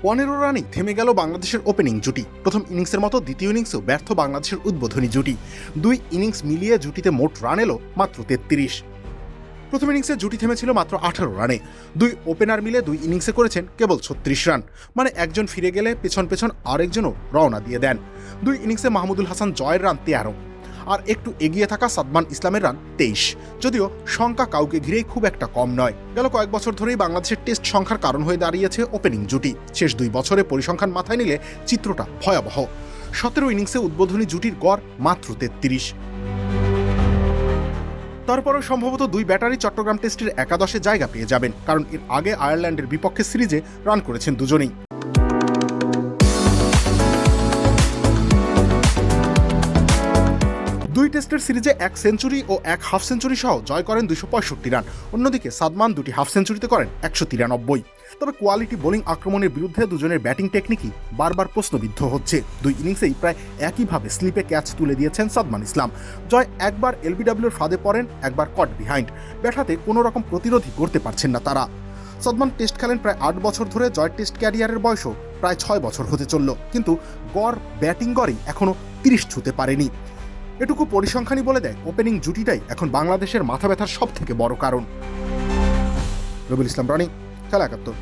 15 রানেই থেমে গেল বাংলাদেশের ওপেনিং জুটি। প্রথম ইনিংসের মতো দ্বিতীয় ইনিংসেও ব্যর্থ বাংলাদেশের উদ্বোধনী জুটি। দুই ইনিংস মিলিয়ে জুটিতে মোট রান এলো মাত্র 33। প্রথম ইনিংসে জুটি থেমেছিল মাত্র 18 রানে। দুই ওপেনার মিলে দুই ইনিংসে করেছেন কেবল 36 রান, মানে একজন ফিরে গেলে পেছন পেছন আরেকজনও রওনা দিয়ে দেন। দুই ইনিংসে মাহমুদুল হাসান জয়ের রান 13, আর একটু এগিয়ে থাকা সাদমান ইসলামের রান 23। যদিও সংখ্যা কাউকে ঘিরেই খুব একটা কম নয়। গেল কয়েক বছর ধরেই বাংলাদেশের টেস্ট সংখ্যার কারণ হয়ে দাঁড়িয়েছে ওপেনিং জুটি। শেষ 2 বছরে পরিসংখ্যান মাথায় নিলে চিত্রটা ভয়াবহ। 17 ইনিংসে উদ্বোধনী জুটির গড় মাত্র 33। তারপরও সম্ভবত দুই ব্যাটারি চট্টগ্রাম টেস্টের একাদশে জায়গা পেয়ে যাবেন, কারণ এর আগে আয়ারল্যান্ডের বিপক্ষে সিরিজে রান করেছেন দুজনেই। দুই টেস্টের সিরিজে 1 সেঞ্চুরি ও 1 হাফ সেঞ্চুরি সহ জয় করেন 265 রান। অন্যদিকে সাদমান দুটি হাফ সেঞ্চুরিতে করেন 193। তবে কোয়ালিটি বোলিং আক্রমণের বিরুদ্ধে দুজনের ব্যাটিং টেকনিকই বারবার প্রশ্নবিদ্ধ হচ্ছে। দুই ইনিংসেই প্রায় একইভাবে স্লিপে ক্যাচ তুলে দিয়েছেন সাদমান ইসলাম। জয় একবার এলবিডব্লিউর ফাঁদে পড়েন, একবার কট বিহাইন্ড। ব্যাট কোনো রকম প্রতিরোধই করতে পারছেন না তারা। সাদমান টেস্ট খেলেন প্রায় 8 বছর ধরে। জয় টেস্ট ক্যারিয়ারের বয়সও প্রায় 6 বছর হতে চলল, কিন্তু গড় ব্যাটিং গড়ই এখনও 30 ছুঁতে পারেনি। এটুকু পরিসংখ্যানই বলে দেয় ওপেনিং জুটিটাই এখন বাংলাদেশের মাথা ব্যথার সব থেকে বড় কারণ। রবিউল ইসলাম রনি, খেলা 71।